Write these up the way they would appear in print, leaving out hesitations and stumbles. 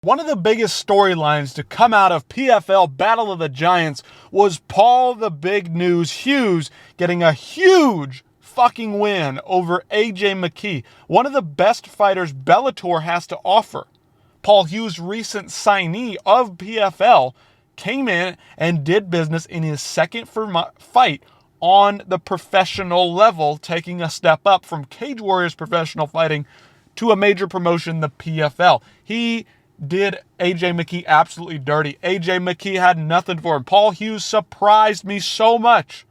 One of the biggest storylines to come out of PFL Battle of the Giants was Paul the Big News Hughes getting a huge fucking win over AJ McKee, one of the best fighters Bellator has to offer. Paul Hughes' recent signee of PFL came in and did business in his second fight on the professional level, taking a step up from Cage Warriors professional fighting to a major promotion, the PFL. He did AJ McKee absolutely dirty. AJ McKee had nothing for him. Paul Hughes surprised me so much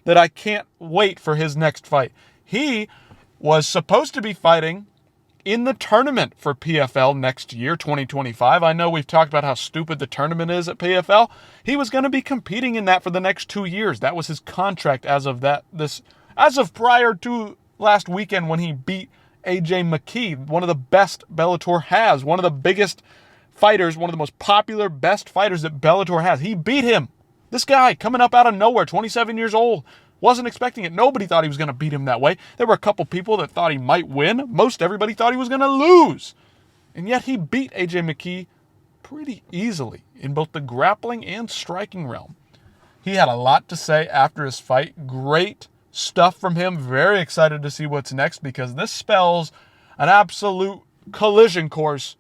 that I can't wait for his next fight. He was supposed to be fighting in the tournament for PFL next year, 2025. I know we've talked about how stupid the tournament is at PFL. He was going to be competing in that for the next 2 years. That was his contract as of prior to last weekend when he beat AJ McKee, one of the best Bellator has, one of the biggest fighters, one of the most popular, best fighters that Bellator has. He beat him. This guy coming up out of nowhere, 27 years old, wasn't expecting it. Nobody thought he was going to beat him that way. There were a couple people that thought he might win. Most everybody thought he was going to lose. And yet he beat AJ McKee pretty easily in both the grappling and striking realm. He had a lot to say after his fight. Great stuff from him. Very excited to see what's next because this spells an absolute collision course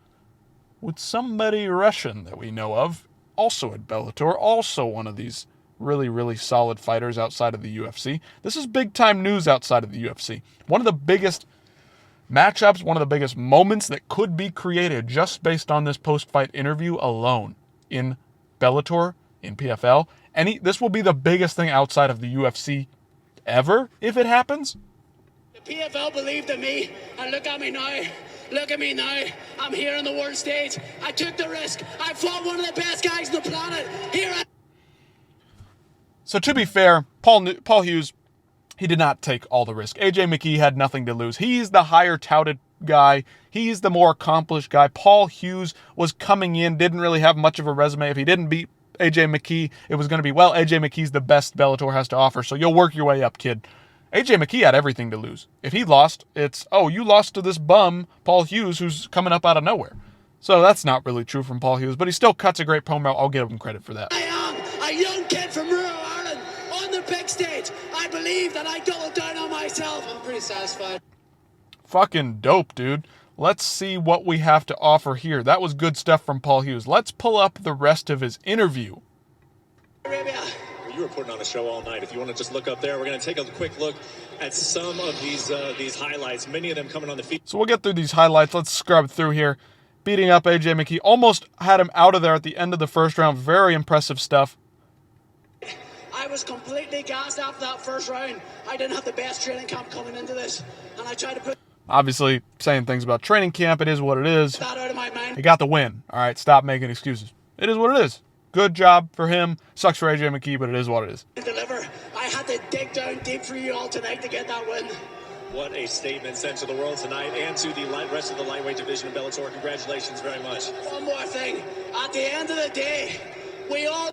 with somebody Russian that we know of, also at Bellator, also one of these really, really solid fighters outside of the UFC. This is big time news outside of the UFC. One of the biggest matchups, one of the biggest moments that could be created just based on this post-fight interview alone in Bellator, in PFL. This will be the biggest thing outside of the UFC ever if it happens. The PFL believed in me, and look at me now. Look at me now. I'm here on the world stage. I took the risk. I fought one of the best guys on the planet. So to be fair, Paul Hughes, he did not take all the risk. AJ McKee had nothing to lose. He's the higher touted guy. He's the more accomplished guy. Paul Hughes was coming in, didn't really have much of a resume. If he didn't beat AJ McKee, it was going to be, well, AJ McKee's the best Bellator has to offer, so you'll work your way up, kid. AJ McKee had everything to lose. If he lost, it's, oh, you lost to this bum, Paul Hughes, who's coming up out of nowhere. So that's not really true from Paul Hughes, but he still cuts a great promo. I'll give him credit for that. I am a young kid from rural Ireland on the big stage. I believe that I doubled down on myself. I'm pretty satisfied. Fucking dope, dude. Let's see what we have to offer here. That was good stuff from Paul Hughes. Let's pull up the rest of his interview. Arabia. You were putting on a show all night. If you want to just look up there, we're going to take a quick look at some of these highlights, many of them coming on the feed. So we'll get through these highlights. Let's scrub through here. Beating up AJ McKee. Almost had him out of there at the end of the first round. Very impressive stuff. I was completely gassed after that first round. I didn't have the best training camp coming into this, and I tried to put Obviously, saying things about training camp. It is what it is. that out of my mind. He got the win. All right, stop making excuses. It is what it is. Good job for him. Sucks for AJ McKee, but it is what it is. Deliver. I had to dig down deep for you all tonight to get that win. What a statement sent to the world tonight and to the rest of the lightweight division of Bellator. Congratulations very much. One more thing. At the end of the day, we all...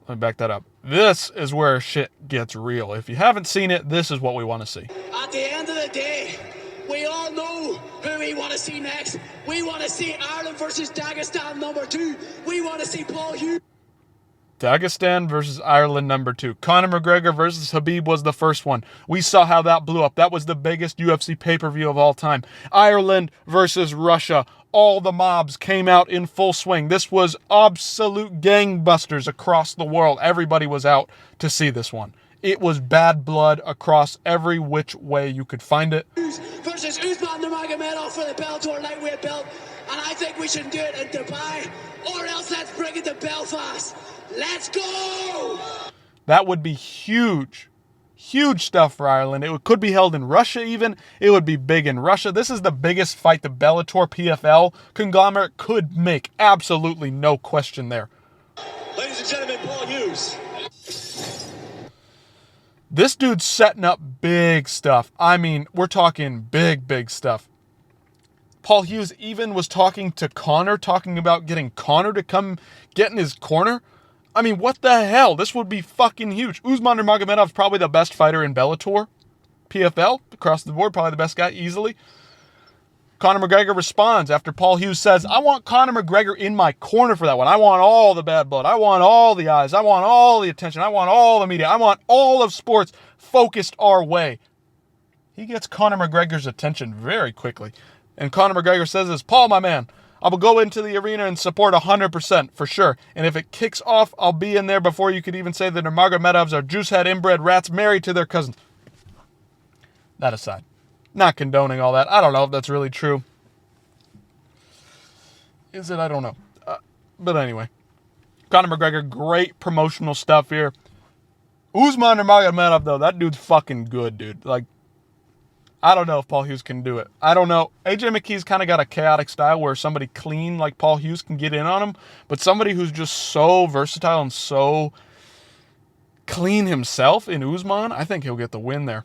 Let me back that up. This is where shit gets real. If you haven't seen it, this is what we want to see. At the end of the day, we all know who we want to see next. We want to see Ireland versus Dagestan #2. We want to see Paul Hughes. Dagestan versus Ireland #2. Conor McGregor versus Khabib was the first one. We saw how that blew up. That was the biggest UFC pay-per-view of all time. Ireland versus Russia. All the mobs came out in full swing. This was absolute gangbusters across the world. Everybody was out to see this one. It was bad blood across every which way you could find it. Versus Usman NURMAGOMEDOV for the Bellator lightweight belt. And I think we should do it in Dubai, or else let's bring it to Belfast. Let's go! That would be huge. Huge stuff for Ireland. It could be held in Russia even. It would be big in Russia. This is the biggest fight the Bellator PFL conglomerate could make. Absolutely no question there. Ladies and gentlemen, Paul Hughes. This dude's setting up big stuff. I mean, we're talking big, big stuff. Paul Hughes even was talking to Conor, talking about getting Conor to come get in his corner. I mean, what the hell? This would be fucking huge. Usman Nurmagomedov is probably the best fighter in Bellator. PFL, across the board, probably the best guy, easily. Conor McGregor responds after Paul Hughes says, I want Conor McGregor in my corner for that one. I want all the bad blood. I want all the eyes. I want all the attention. I want all the media. I want all of sports focused our way. He gets Conor McGregor's attention very quickly. And Conor McGregor says this, Paul, my man, I will go into the arena and support 100% for sure. And if it kicks off, I'll be in there before you could even say the NURMAGOMEDOVs are juice-head inbred rats married to their cousins. That aside. Not condoning all that. I don't know if that's really true. Is it? I don't know. But anyway. Conor McGregor, great promotional stuff here. Usman Nurmagomedov, though, that dude's fucking good, dude. Like, I don't know if Paul Hughes can do it. I don't know. AJ McKee's kind of got a chaotic style where somebody clean like Paul Hughes can get in on him. But somebody who's just so versatile and so clean himself in Usman, I think he'll get the win there.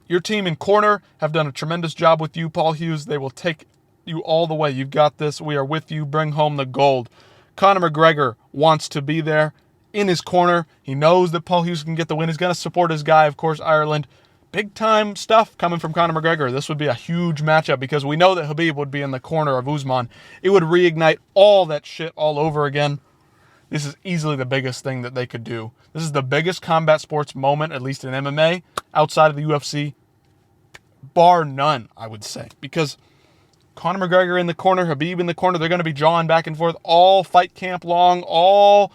Your team in corner have done a tremendous job with you, Paul Hughes. They will take you all the way. You've got this. We are with you. Bring home the gold. Conor McGregor wants to be there in his corner. He knows that Paul Hughes can get the win. He's going to support his guy, of course, Ireland. Big time stuff coming from Conor McGregor. This would be a huge matchup because we know that Khabib would be in the corner of Usman. It would reignite all that shit all over again. This is easily the biggest thing that they could do. This is the biggest combat sports moment, at least in MMA, outside of the UFC, bar none, I would say. Because Conor McGregor in the corner, Khabib in the corner, they're going to be jawing back and forth all fight camp long, all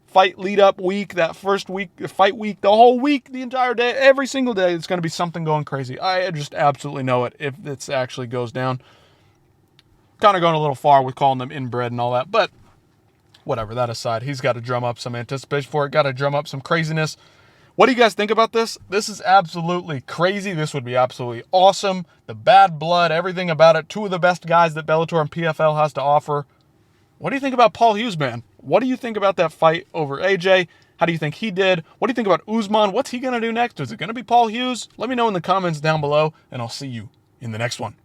fight lead-up week, that first week, fight week, the whole week, the entire day, every single day, it's going to be something going crazy. I just absolutely know it if this actually goes down. Kind of going a little far with calling them inbred and all that, but whatever, that aside, he's got to drum up some anticipation for it, got to drum up some craziness. What do you guys think about this? This is absolutely crazy. This would be absolutely awesome. The bad blood, everything about it. Two of the best guys that Bellator and PFL has to offer. What do you think about Paul Hughes, man? What do you think about that fight over AJ? How do you think he did? What do you think about Usman? What's he going to do next? Is it going to be Paul Hughes? Let me know in the comments down below, and I'll see you in the next one.